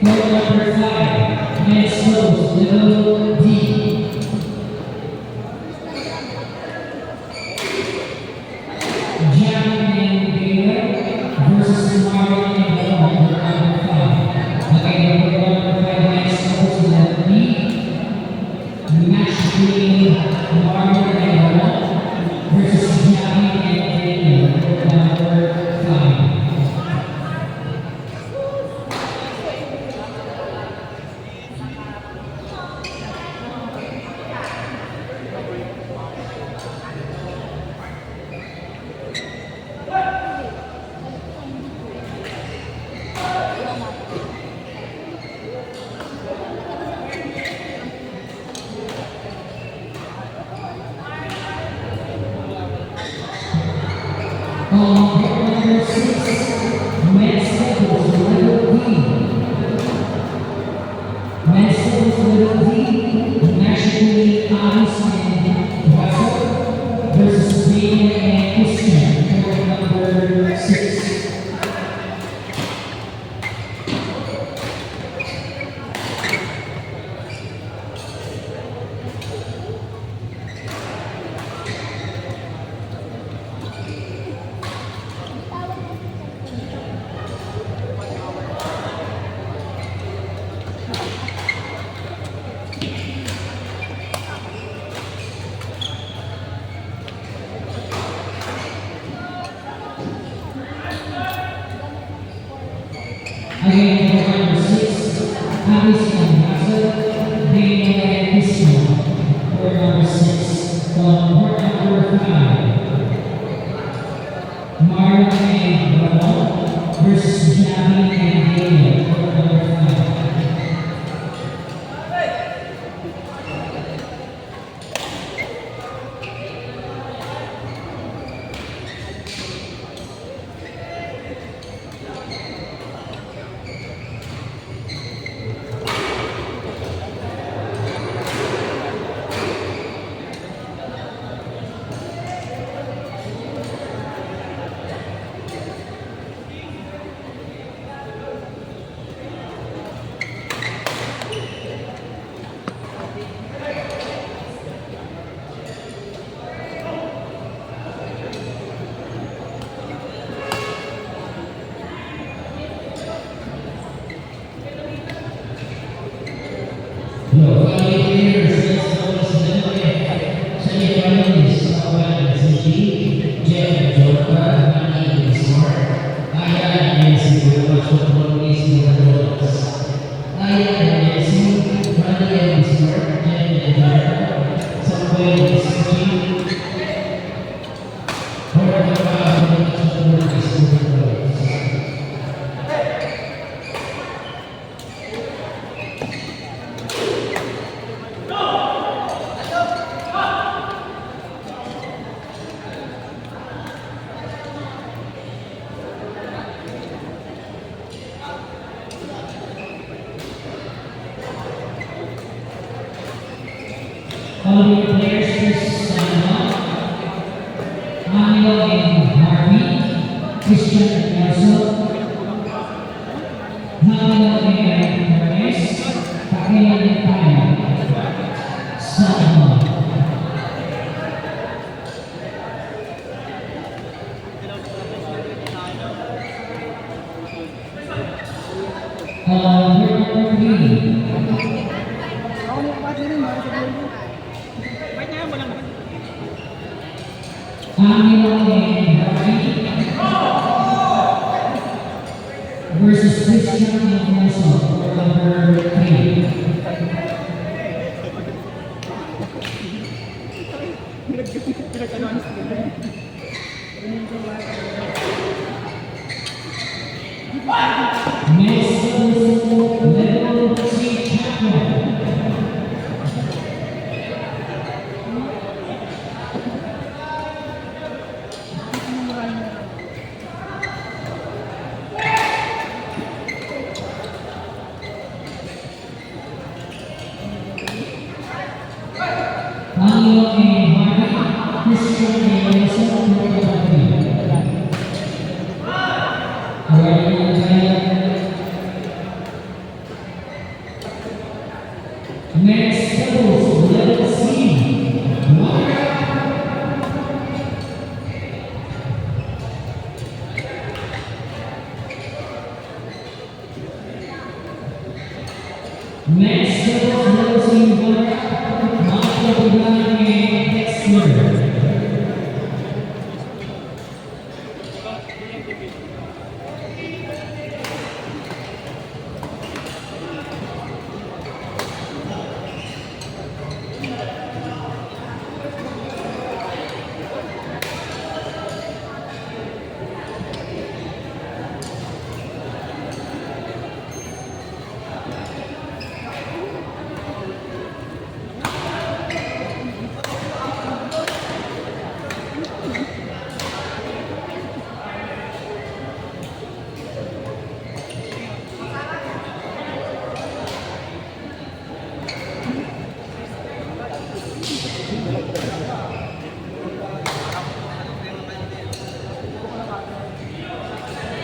Floor number 5, men's doubles, level D. John and Gabriel versus Marlon and Bella, floor number 5. Again, floor number 5, men's doubles, level D. Match between Marlon and Bella versus John and Gabriel, floor number 5. On court number 6, men's doubles, level D. Men's doubles, level D, match between Alice and Russell versus Daniel and Christian, court number 6. Again, court number 6, Alice and Russell, Daniel and Christian, court number 6. On court number 5, Marlon and Bella versus Javi and Daniel, court number 5. Look, players, let's go to the semifinalists, Awan Suji, Jeff Joka, Manny Smart, Aya Nancy, Wilma Chocolate, Nicholas, Aya Nancy, Manny Smart, Jeff Joka, Samuel Suji, Jordan Chocolate, Nicholas. All the players please stand up. Manuel and Harvey, Christian and Nelson, Manuel and Ernest, Takeo and Kyle. Stand up. Number 3. Angelo and Harvey versus Christian and Nelson, for number 3. Nelson, level C champion. Angelo and Harvey, Christian and Nelson, for number 3. Alright, Next doubles Rosie Ibarra, Michael Dugan, and Dexter.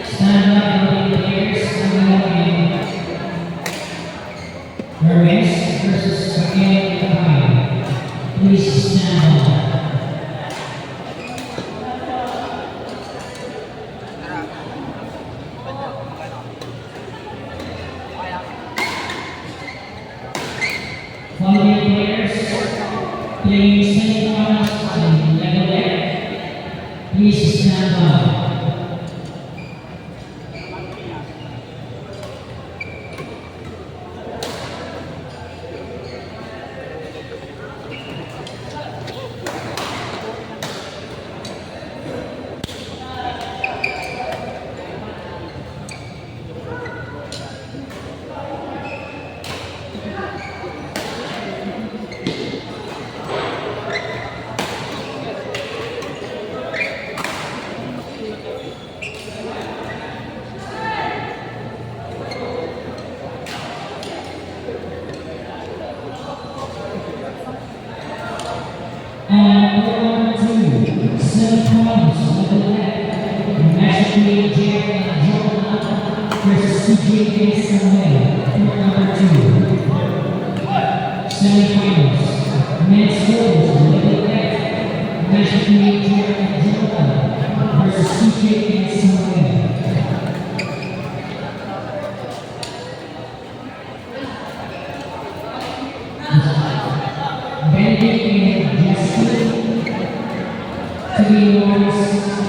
Stand up, the players, Hermes versus Sakay Kai. Please stand up. Following players playing semifinals in level F, please stand up. And number 2, semifinals level F, National Champion Jordan versus CJ Samuel, for number 2. Semifinals, men's doubles level F, National Champion Jordan versus CJ Samuel. Benedict and Justin to the awards,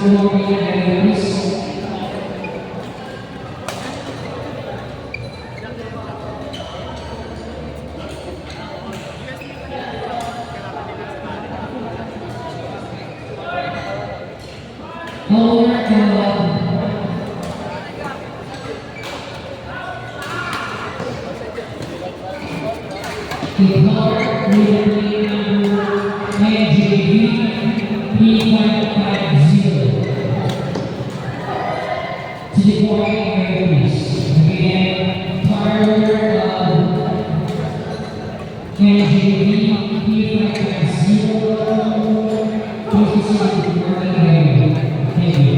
Gloria and Luis. Owner and the color will be number NJB P550. To the coordinating area, please. Again, color NJB P550. Please proceed to the coordinating area. Thank you.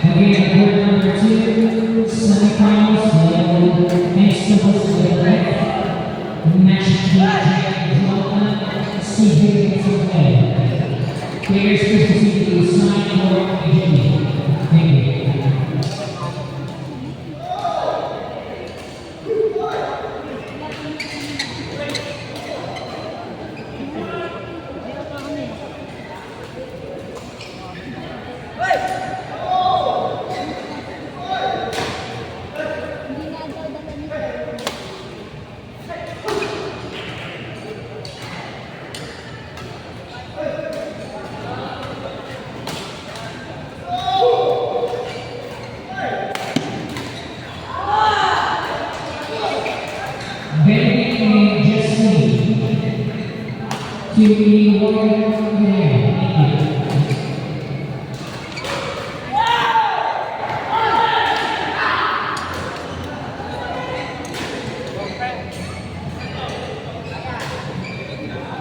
Again, court number 2, semifinals level, next doubles level F, national champion Jordan, CJ Samuel. Players please proceed to the sign for agenda. Thank you. Benedict and Jesse to the warrior player. Thank you.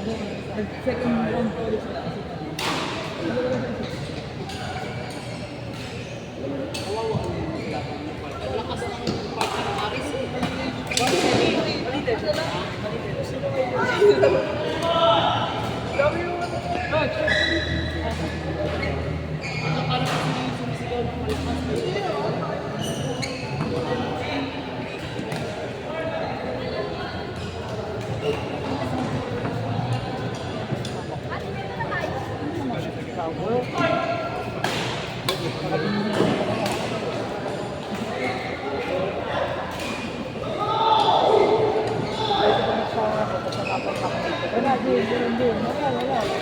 Second round po ulit sila kasi wala, di, wala.